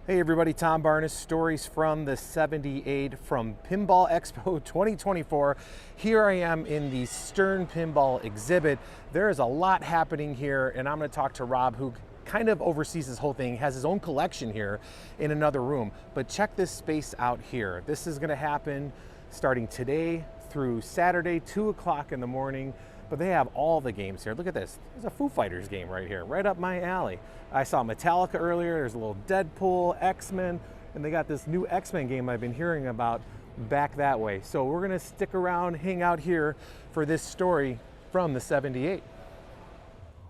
Hey everybody, Tom Barnes, stories from the 78 from Pinball Expo 2024. Here I am in the Stern Pinball exhibit. There is a lot happening here, and I'm going to talk to Rob, who kind of oversees this whole thing, has his own collection here in another room. But check this space out here. This is going to happen starting today through Saturday, 2 o'clock in the morning. But they have all the games here. Look at this. There's a Foo Fighters game right here, right up my alley. I saw Metallica earlier. There's a little Deadpool, X-Men, and they got this new X-Men game I've been hearing about back that way. So we're gonna stick around, hang out here for this story from the 78.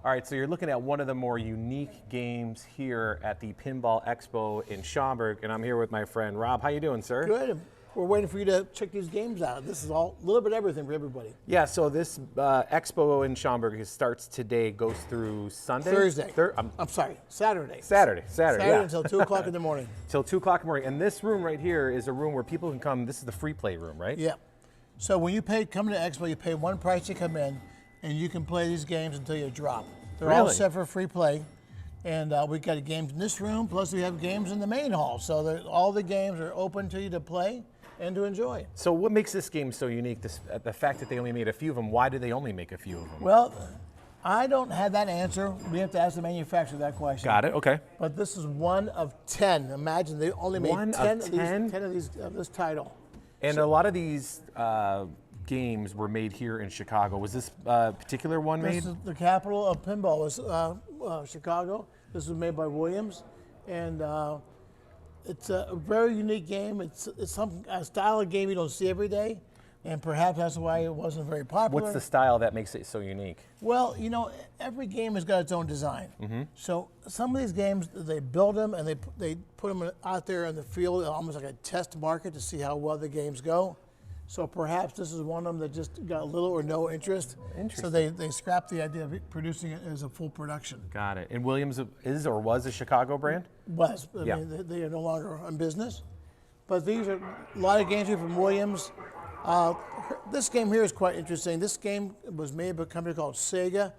All right, so you're looking at one of the more unique games here at the Pinball Expo in Schaumburg, and I'm here with my friend Rob. How you doing, sir? Good. We're waiting for you to check these games out. This is all a little bit of everything for everybody. Yeah, so this expo in Schaumburg starts today, goes through Sunday? Thursday. I'm sorry, Saturday. Saturday, yeah. Until 2 o'clock in the morning. Till 2 o'clock in the morning. And this room right here is a room where people can come. This is the free play room, right? Yeah. So when you come to Expo, you pay one price to come in, and you can play these games until you drop. They're all set for free play. And we've got games in this room, plus we have games in the main hall. So all the games are open to you to play and to enjoy. So what makes this game so unique? The fact that they only made a few of them. Why did they only make a few of them? Well, I don't have that answer. We have to ask the manufacturer that question. Got it, okay. But this is one of 10. Imagine they only made 10 of this title. And a lot of these games were made here in Chicago. Was this particular one made? This is the capital of pinball, was Chicago. This was made by Williams. And it's a very unique game. It's a style of game you don't see every day, and perhaps that's why it wasn't very popular. What's the style that makes it so unique? Well, you know, every game has got its own design. So some of these games, they build them and they put them out there in the field, almost like a test market to see how well the games go. So perhaps this is one of them that just got little or no interest. So they scrapped the idea of producing it as a full production. Got it. And Williams is or was a Chicago brand? Was. I mean, they are no longer in business. But these are a lot of games here from Williams. This game here is quite interesting. This game was made by a company called Sega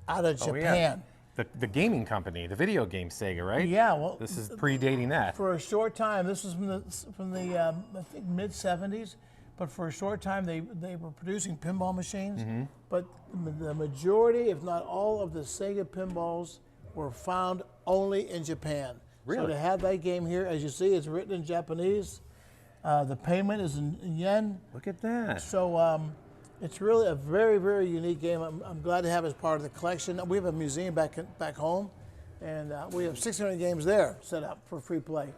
out of Japan. Yeah. The gaming company, the video game Sega, right? Yeah. Well, this is predating that. For a short time, this was from the I think mid '70s. But for a short time, they were producing pinball machines. But the majority, if not all, of the Sega pinballs were found only in Japan. Really? So to have that game here, as you see, it's written in Japanese. The payment is in yen. Look at that. So it's really a very, very unique game. I'm glad to have it as part of the collection. We have a museum back home, and we have 600 games there set up for free play.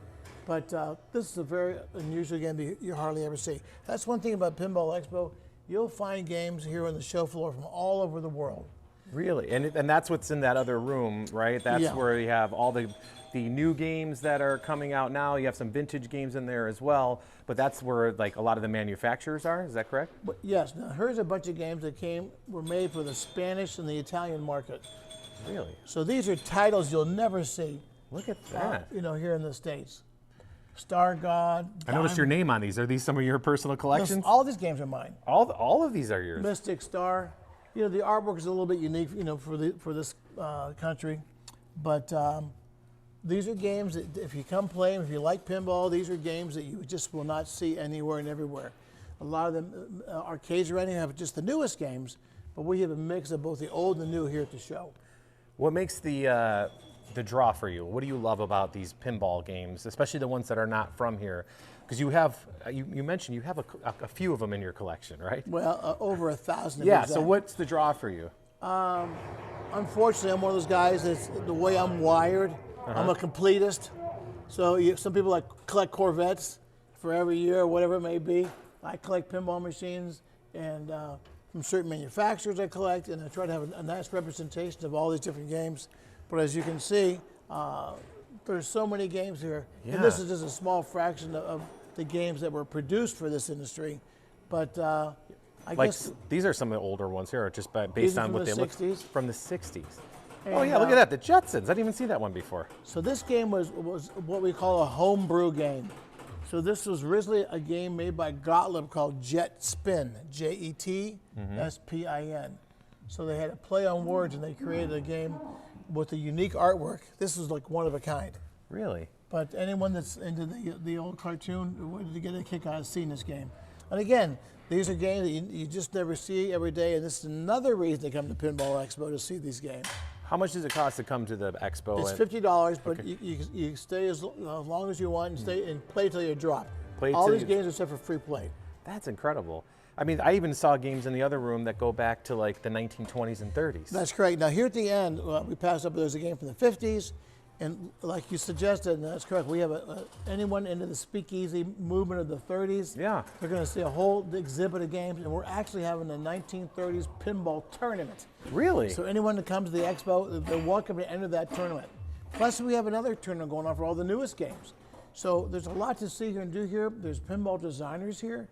But this is a very unusual game that you hardly ever see. That's one thing about Pinball Expo. You'll find games here on the show floor from all over the world. Really? And that's what's in that other room, right? That's where you have all the new games that are coming out now. You have some vintage games in there as well. But that's where like a lot of the manufacturers are. Is that correct? But yes. Now here's a bunch of games that were made for the Spanish and the Italian market. Really? So these are titles you'll never see. Look at that. You know, here in the States. Star God. I noticed your name on these. Are these some of your personal collections? All these games are mine. All of these are yours. Mystic Star. You know, the artwork is a little bit unique, you know, for this country, but these are games that if you come play them, if you like pinball, these are games that you just will not see anywhere and everywhere. A lot of them arcades around here have just the newest games, but we have a mix of both the old and the new here at the show. What makes the draw for you? What do you love about these pinball games, especially the ones that are not from here? Because you have, you mentioned you have a few of them in your collection, right? Well, over 1,000. Yeah, so what's the draw for you? Unfortunately, I'm one of those guys that's the way I'm wired. I'm a completist. So some people collect Corvettes for every year or whatever it may be. I collect pinball machines, and from certain manufacturers I collect, and I try to have a nice representation of all these different games. But as you can see, there's so many games here. Yeah. And this is just a small fraction of the games that were produced for this industry. But I guess these are some of the older ones here, just based on what they look from the 60s. And, oh yeah, look at that, the Jetsons. I didn't even see that one before. So this game was what we call a homebrew game. So this was originally a game made by Gottlieb called Jet Spin, J-E-T-S-P-I-N. So they had a play on words, and they created a game with a unique artwork. This is like one of a kind. Really? But anyone that's into the old cartoon would get a kick out of seeing this game. And again, these are games that you just never see every day, and this is another reason to come to Pinball Expo to see these games. How much does it cost to come to the expo? It's $50, but you stay as long as you want and stay and play till you drop. All these games are set for free play. That's incredible. I mean, I even saw games in the other room that go back to like the 1920s and 30s. That's correct. Now here at the end, we passed up, there's a game from the 50s, and like you suggested, and that's correct, we have anyone into the speakeasy movement of the 30s. Yeah. They're going to see a whole exhibit of games, and we're actually having a 1930s pinball tournament. Really? So anyone that comes to the expo, they're welcome to enter that tournament. Plus we have another tournament going on for all the newest games. So there's a lot to see here and do here. There's pinball designers here.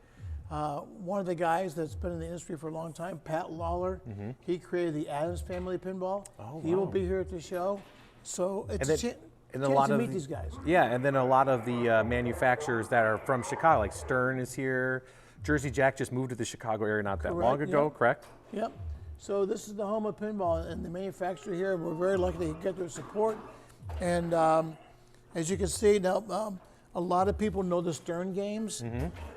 One of the guys that's been in the industry for a long time, Pat Lawler, he created the Addams Family Pinball. Oh, he will be here at the show. So it's a chance to meet these guys. Yeah, and then a lot of the manufacturers that are from Chicago, like Stern is here. Jersey Jack just moved to the Chicago area not that long ago, correct? Yep. So this is the home of pinball, and the manufacturer here, we're very lucky to get their support. And as you can see now, a lot of people know the Stern games,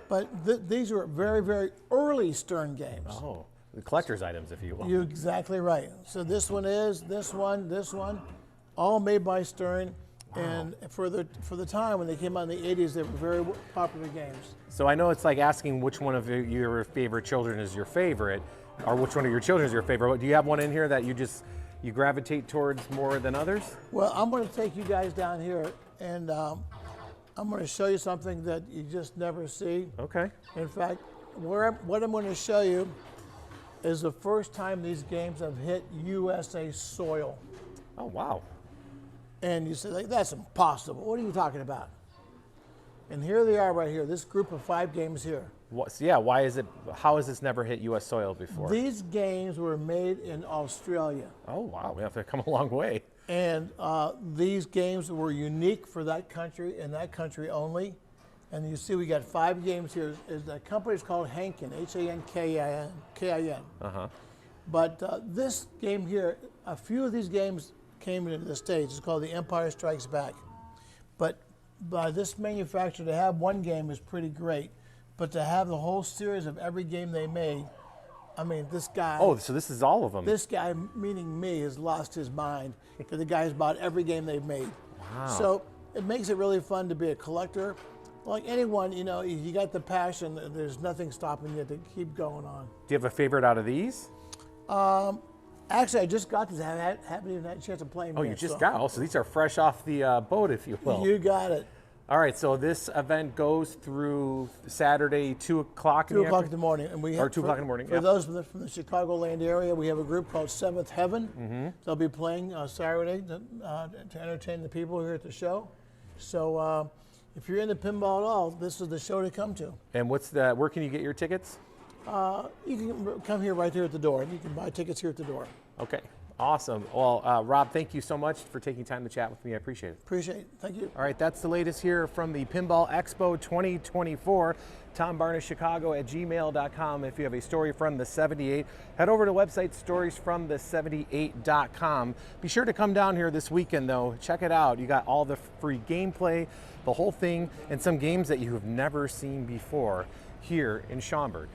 but these are very, very early Stern games. Oh, the collector's items, if you will. You're exactly right. So this one is, this one, all made by Stern. Wow. And for the time when they came out in the 80s, they were very popular games. So I know it's like asking which one of your favorite children is your favorite, or which one of your children is your favorite. Do you have one in here that you gravitate towards more than others? Well, I'm going to take you guys down here, and I'm going to show you something that you just never see. Okay. In fact, what I'm going to show you is the first time these games have hit USA soil. Oh, wow. And you say, like, that's impossible. What are you talking about? And here they are right here, this group of 5 games here. How has this never hit U.S. soil before? These games were made in Australia. Oh, wow, we have to come a long way. And these games were unique for that country and that country only. And you see we got 5 games here. The company's called Hankin, H-A-N-K-I-N. But this game here, a few of these games came into the States. It's called The Empire Strikes Back. But by this manufacturer, to have one game is pretty great. But to have the whole series of every game they made, I mean, this guy... Oh, so this is all of them. This guy, meaning me, has lost his mind because the guy's bought every game they've made. Wow. So it makes it really fun to be a collector. Like anyone, you know, you got the passion, there's nothing stopping you to keep going on. Do you have a favorite out of these? Actually, I just got this. I haven't even had a chance to play them. Oh, you just got. Oh, so these are fresh off the boat, if you will. You got it. All right, so this event goes through Saturday, 2 o'clock in 2 o'clock in the morning, and we have, or 2 o'clock in the morning. For those from the Chicagoland area, we have a group called Seventh Heaven. They'll be playing Saturday to entertain the people here at the show. So if you're into pinball at all, this is the show to come to. And where can you get your tickets? You can come here right here at the door. You can buy tickets here at the door. Okay, awesome. Well, Rob, thank you so much for taking time to chat with me. I appreciate it. Appreciate it. Thank you. All right, that's the latest here from the Pinball Expo 2024. TomBarnishChicago@gmail.com. If you have a story from the 78, head over to the website storiesfromthe78.com. Be sure to come down here this weekend, though. Check it out. You got all the free gameplay, the whole thing, and some games that you have never seen before here in Schaumburg.